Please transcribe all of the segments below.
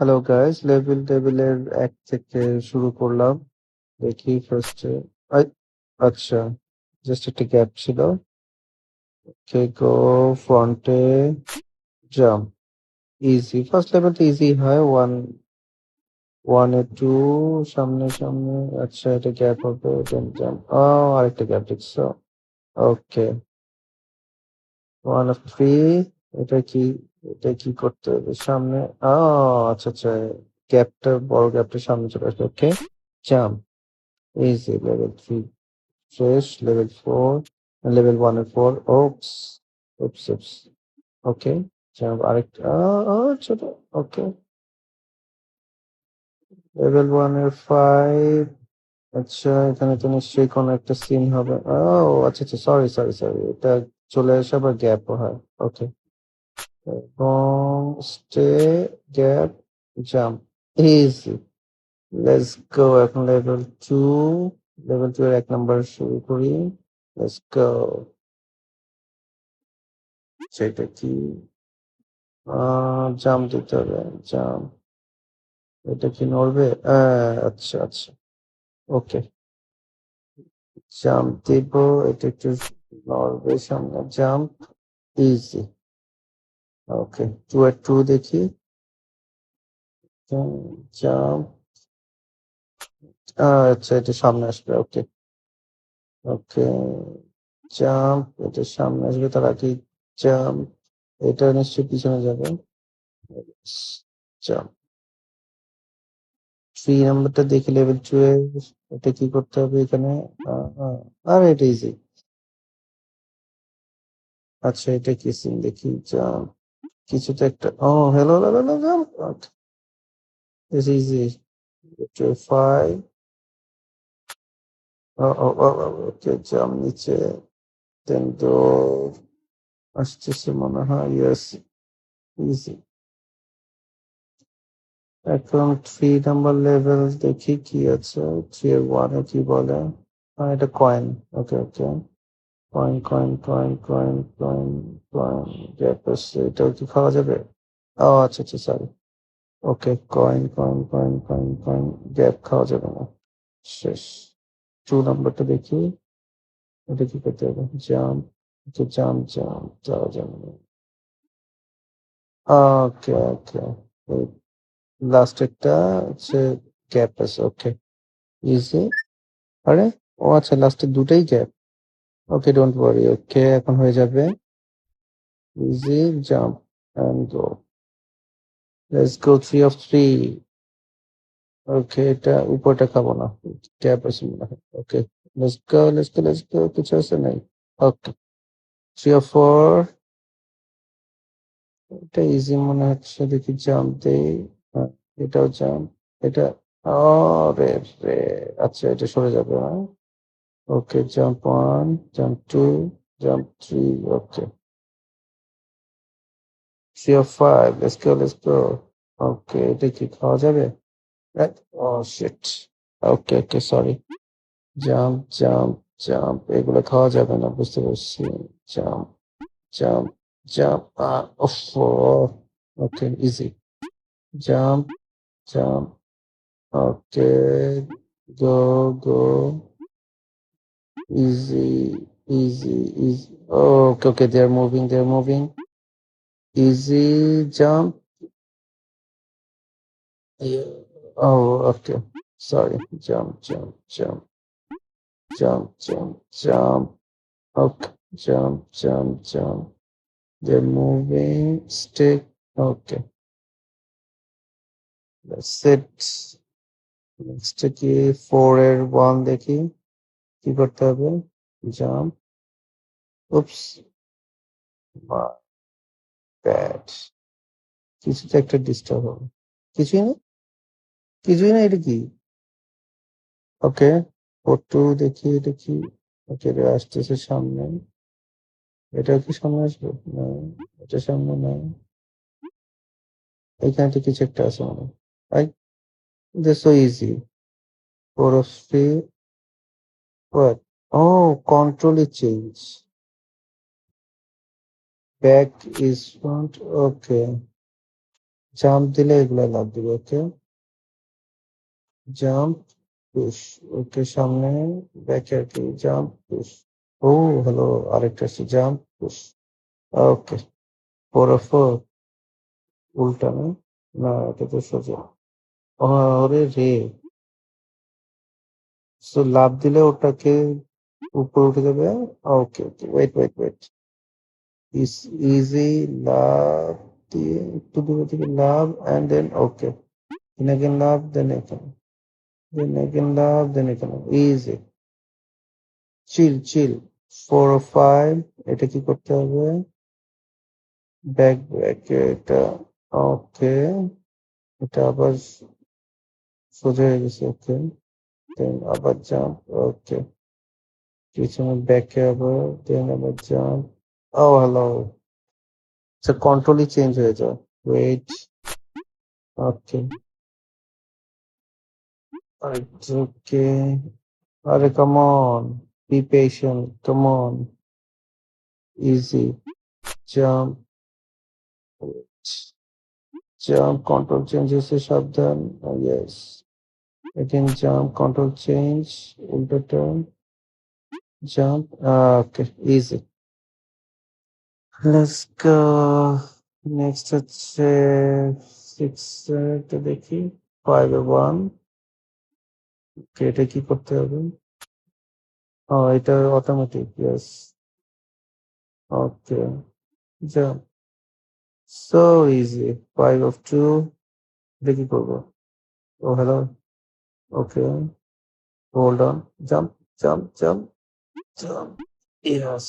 Hello guys, লেভেলের ১ থেকে শুরু করলাম। দেখি ফার্স্টে আই আচ্ছা, জাস্ট একটা গ্যাপ ছিল। ওকে, গো ফ্রন্টে জাম্প। ইজি। ফার্স্ট লেভেলটা ইজি হয়। 1 এ 2 সামনে। আচ্ছা, এটা গ্যাপ হবে, দেন জাম্প। আরেকটা গ্যাপ দেখছো? ওকে, 1 অফ 3। এটা কি এটা কি করতে হবে? সামনে আচ্ছা। বড় গ্যাপটা সামনে চলে আসবে। ওকে, jump. Easy. Level 3 fresh. Level 4 and level 1 and 4. Oops. Okay. Jump. আরেকটা ছোট। Okay. Level 1 এর 5। আচ্ছা, এখানে তো নিশ্চয়ই কোনো একটা সিন হবে। আচ্ছা। সরি। এটা চলে আসে আবার গ্যাপও হয়। ওকে। এবং stay, gap, jump. Easy. Let's গো। এখন লেভেল 2। লেভেল 2 এর 1 নাম্বার শুরু করি। Let's go. সেটা কি? জাম্প দিতে হবে। জাম্প। এটা কি নড়বে? আচ্ছা। ওকে, জাম্প দিব। এটা একটু নড়বে সামনে। জাম্প। ইজি। ওকে, 2 এর 2 দেখি। জাম্প। আচ্ছা, এটা সামনে আসবে। ওকে, জাম্প। এটা সামনে আসবে, তার আগে জাম্প। এটা নিশ্চয়ই পিছনে যাবে। জাম্প। 3 নাম্বারটা দেখি, লেভেল 2 এর। এটা কি করতে হবে এখানে? আরে এটা ইজি। আচ্ছা, এটা কি সিন দেখি। জাম্প। কিছু তো একটা। Hello, jump. This easy. 5। Okay, jump নিচে। দেন তো আসতেছে মনে হয়। Yes, easy. এখন 3 নাম্বার লেভেল দেখি কি আছে। 3 এর 1 এ কি বলে? এটা কয়েন। ওকে। কয়েন। গ্যাপ আছে, এটাও কি খাওয়া যাবে? আচ্ছা, সরি। ওকে, কয়েন। গ্যাপ খাওয়া যাবে না। শেষ। 2 নাম্বারটা দেখি। এটা কি করতে হবে? জাম্প। যাওয়া যাবে না। ওকে। লাস্টেরটা হচ্ছে গ্যাপ আছে। ওকে, ইজি। আরে আচ্ছা, লাস্টের দুটাই গ্যাপ। Okay, don't worry. ওকে, এখন হয়ে যাবে। Easy. Jump and go. Let's go. 3 of 3। Okay, এটা উপরটা খাবো না। গ্যাপ আছে মনে হয়। Okay, let's go. কিছু আছে নাই? Okay, 3 of 4। এটা ইজি মনে হচ্ছে। দেখি, জাম্প দেই। হ্যাঁ, এটাও জাম্প। এটা রে রে আচ্ছা, এটা সরে যাবে। Okay, jump 1, jump 2, jump 3। Okay, 3 of 5। Let's go. Okay, এটা কি খাওয়া যাবে? Oh shit. Okay, sorry. Jump. এগুলো খাওয়া যাবে না, বুঝতে পারছি। Jump, jump, jump. ওফ। Okay, easy. Jump, jump. Okay, go. Easy, easy. Okay, they are moving. Easy jump. Yeah. Okay. Sorry. Jump. Okay. Jump. They're moving. Stick. Okay. That's it. Next কি 4 এর 1 দেখি কি করতে হবে। জাম্প। Oops, my bad. কিছু তো একটা disturb হবে। কিছুই না। এটা কি? ওকে, 4 2 দেখি এটা কি। ওকে, এটা আসতেছে সামনে। এটাও কি সামনে আসবে? না, এটা সামনে না। এখানে তো কিছু একটা আছে মনে হয়। I, this so easy. 4 of 3. What? Control is change. Back is front. Okay. Jump দিলে এগুলা লাভ দিবে, ওকে? Jump, push. ওকে, সামনে, ব্যাকে আরকি। Jump, push. ও হ্যালো, আরেকটা আছে জাম্প, পুশ। ওকে, 4 অফ 4 উল্টা না? না, এটা তো সোজা। ওরে রে! সো লাফ দিলে ওটাকে উপরে উঠে যাবে। ওকে, ওকে। ওয়েট। ইস ইজি লাফ দিয়ে একটু দূরে থেকে লাফ and then okay. Then again লাফ, দেন এখানে। দেন এগেইন লাফ, দেন এখানে। ইজি। চিল। 4 ও 5 এটা কি করতে হবে? ব্যাক এটা ওকে। এটা আবার সোজা হয়ে গেছে, ওকে। দেন আবার জাম্প, ওকে। পিছনে ব্যাকে আবার, দেন আবার জাম্প। ও হ্যালো। আচ্ছা, কন্ট্রোলই চেঞ্জ হয়ে যায়। Wait, okay. ওকে। আরে come on, be patient, come on. Easy. Jump, jump, control change হয়েছে, সাবধান। ইয়েস। এগেন জাম্প, কন্ট্রোল চেঞ্জ, উল্টো turn, jump. Okay, easy. Let's go. Next হচ্ছে 6 টা দেখি। 5 এ 1। ওকে, এটা কি করতে হবে? ও, এটা automatic, yes. Okay, jump. So easy. 5 of 2। এটা কি করবো? Oh hello, okay. Hold on, jump, jump. Yes.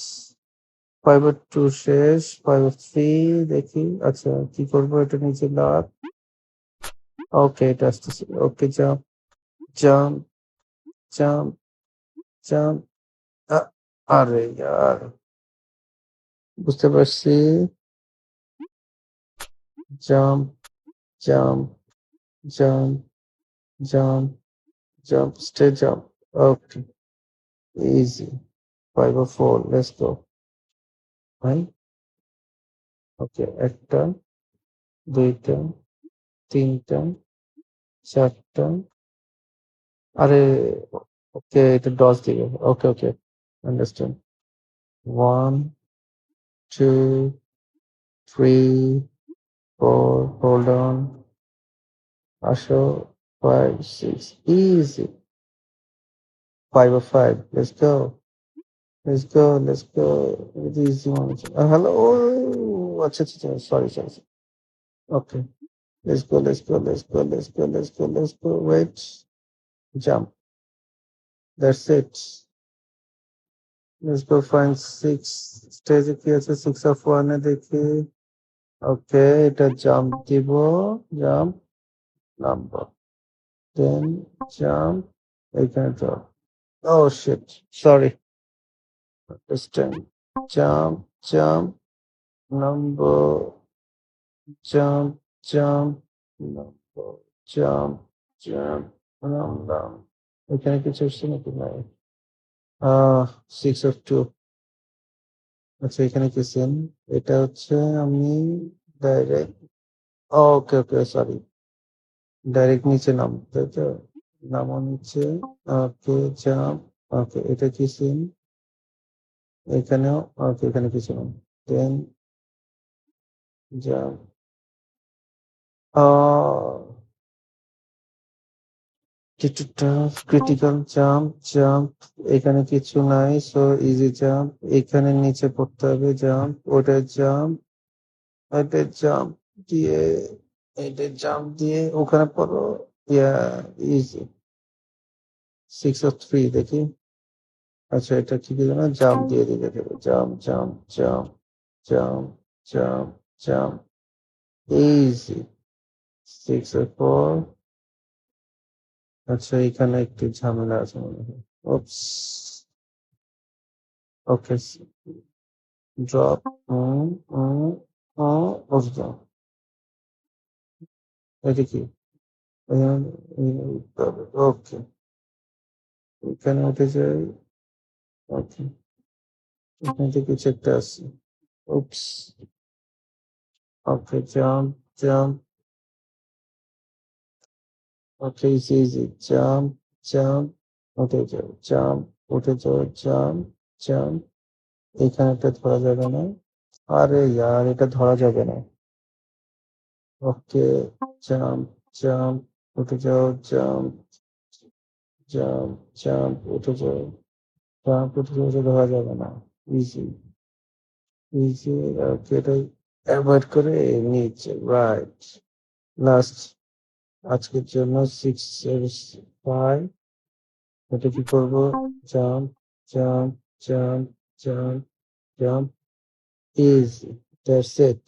5 of 2 শেষ। 5 অফ 3 দেখি। আচ্ছা, কি করবো? এটা নিচে লাভ। ওকে, এটা আসতেছে। ওকে, জাম্প, জাম্প, জাম্প, জাম্প। আ আরে ইয়ার! বুঝতে পারছি। Jump, jump, jump, jump, jump, stay jump. Okay, easy. 5 of 4, let's go. ভাই, ওকে। ১ টা, ২ টা, ৩ টা, ৪ টা। আরে ওকে, এটা ডজ দিবে। ওকে। আন্ডারস্ট্যান্ড। 1, 2, 3, 4, hold on. আসো। 5, 6, easy. 5 of 5, let's go. Let's go. এটা ইজি মনে হচ্ছে। হ্যালো, ও আচ্ছা। Sorry. Okay, let's go. Wait, jump. That's it. Let's go find 6 স্টেজে কি আছে? 6 অফ 1 এ দেখি। ওকে, এটা জাম্প দিব। জাম্প, নামবো। দেন জাম্প, এইখানে drop. Oh shit, sorry. Understand. Jump, jump, নামবো। জাম্প, জাম্প, নামবো। জাম্প, জাম্প, নামলাম। এখানে কিছু আসছে নাকি? নাই। 6 অফ 2। আচ্ছা, এখানে কি সিন? এটা হচ্ছে আমি ডাইরেক্ট, ওকে, সরি। ডাইরেক্ট নিচে নামবো, তাই তো? নামো নিচে। ওকে, জাম্প। ওকে, এটা কি সিন? এখানেও ওকে, এখানে কিছু না। দেন জাম্প। একটু টাফ, ক্রিটিক্যাল জাম্প। এখানে কিছু নাই, সো ইজি জাম্প। এখানে নিচে পড়তে হবে, জাম্প। ওটা জাম্প, এটা জাম্প দিয়ে, এটা জাম্প দিয়ে ওখানে পড়ো। ইয়া, ইজি। 6 অফ 3 দেখি। আচ্ছা, এটা কি দিল না? জাম্প দিয়ে দিতে দেবে। Jump, jump, jump. Easy. 6 of 4। আচ্ছা, এখানে একটু ঝামেলা আছে মনে হয়। ওপস। ওকে, ড্রপ। হুম, হুম, বুঝলাম। এটা কি? ওকে, এখানে উঠে যাই। ওকে, এখান থেকে কিছু একটা আছে। উপস। ওকে, jump. Okay, easy easy. Jump, jump, উঠে যাও, জাম্প, উঠে যাও, জাম্প, জাম্প। এইখানেটা ধরা যাবে না। আরে ইয়ার, এটা ধরা যাবে না। ওকে, জাম্প, জাম্প, উঠে যাও, জাম্প, জাম্প, জাম্প, উঠে যাও, জাম্প, উঠে যাও, এটা ধরা যাবে না। Easy, easy. ওকে, এটা অ্যাভয়েড করে নিচে, রাইট। লাস্ট আজকের জন্য 6 এর 5। এটা কি করবো? Jump, jump, jump, jump, jump. Easy, that's it.